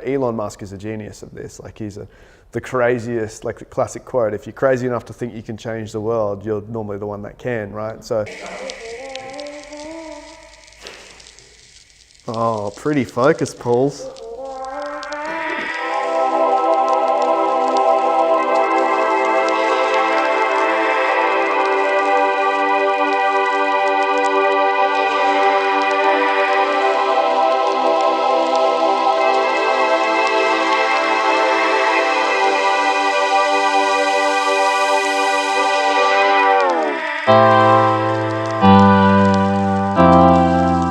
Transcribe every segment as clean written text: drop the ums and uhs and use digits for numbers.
Like Elon Musk is a genius of this. Like he's the craziest, like the classic quote, if you're crazy enough to think you can change the world, you're normally the one that can, right? So, oh, pretty focus, Pauls.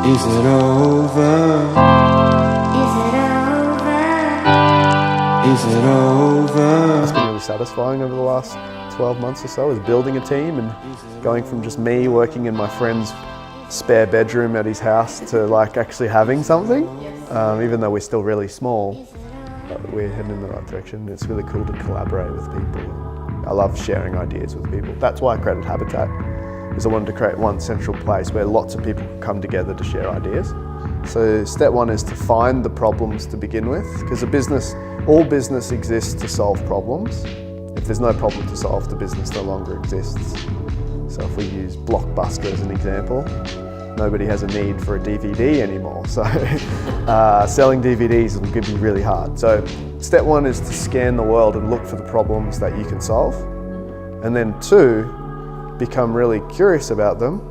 Is it over? Is it over? Is it over? It's been really satisfying over the last 12 months or so, is building a team and going from just me working in my friend's spare bedroom at his house to like actually having something. Even though we're still really small, but we're heading in the right direction. It's really cool to collaborate with people. I love sharing ideas with people. That's why I created Habitat. Is I wanted to create one central place where lots of people come together to share ideas. So step one is to find the problems to begin with, because all business exists to solve problems. If there's no problem to solve, the business no longer exists. So if we use Blockbuster as an example, nobody has a need for a DVD anymore. So selling DVDs will be really hard. So step one is to scan the world and look for the problems that you can solve. And then two, become really curious about them.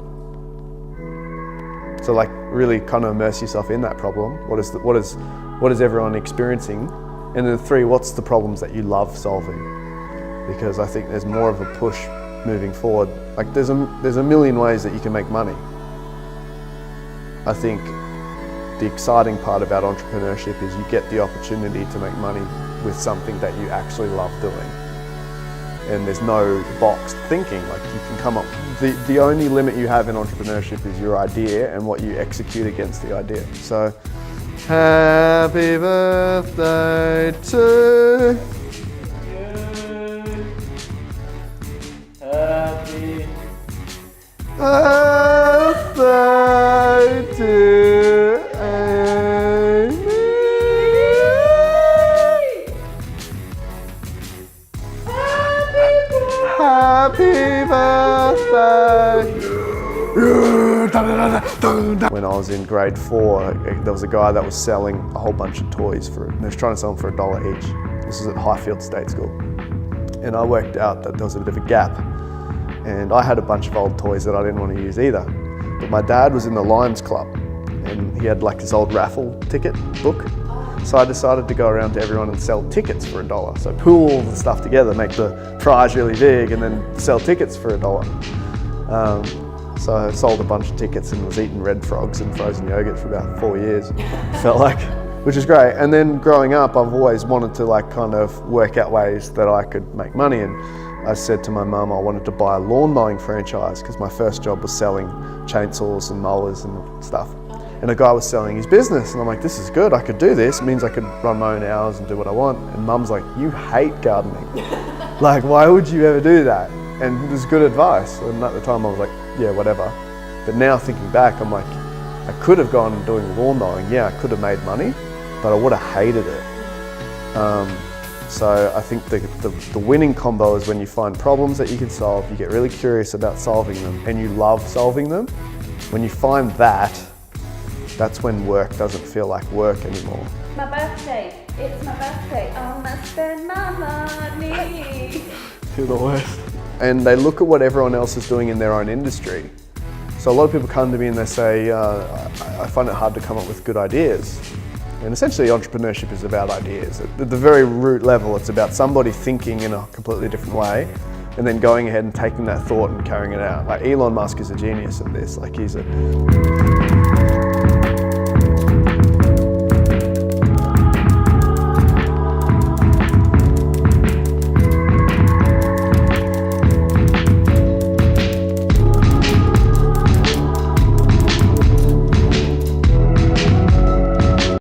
So like really kind of immerse yourself in that problem. What is everyone experiencing? And then three, what's the problems that you love solving? Because I think there's more of a push moving forward. Like there's a million ways that you can make money. I think the exciting part about entrepreneurship is you get the opportunity to make money with something that you actually love doing. And there's no boxed thinking, like you can come up, the only limit you have in entrepreneurship is your idea and what you execute against the idea. So, happy birthday to you. Happy birthday to Amy. Happy birthday! When I was in grade 4, there was a guy that was selling a whole bunch of toys he was trying to sell them for $1 each. This was at Highfield State School. And I worked out that there was a bit of a gap. And I had a bunch of old toys that I didn't want to use either. But my dad was in the Lions Club and he had like this old raffle ticket book. So I decided to go around to everyone and sell tickets for $1. So pool all the stuff together, make the prize really big and then sell tickets for $1. So I sold a bunch of tickets and was eating red frogs and frozen yogurt for about 4 years, felt like, which is great. And then growing up, I've always wanted to like kind of work out ways that I could make money. And I said to my mum I wanted to buy a lawn mowing franchise because my first job was selling chainsaws and mowers and stuff. And a guy was selling his business and I'm like, this is good, I could do this. It means I could run my own hours and do what I want. And mum's like, you hate gardening. Like, why would you ever do that? And it was good advice. And at the time I was like, yeah, whatever. But now thinking back, I'm like, I could have gone and doing lawn mowing. Yeah, I could have made money, but I would have hated it. So I think the winning combo is when you find problems that you can solve, you get really curious about solving them, and you love solving them. When you find that, that's when work doesn't feel like work anymore. My birthday, it's my birthday, I must spend my money. You're the worst. And they look at what everyone else is doing in their own industry. So a lot of people come to me and they say, I find it hard to come up with good ideas. And essentially entrepreneurship is about ideas. At the very root level, it's about somebody thinking in a completely different way and then going ahead and taking that thought and carrying it out. Like Elon Musk is a genius of this. Like he's a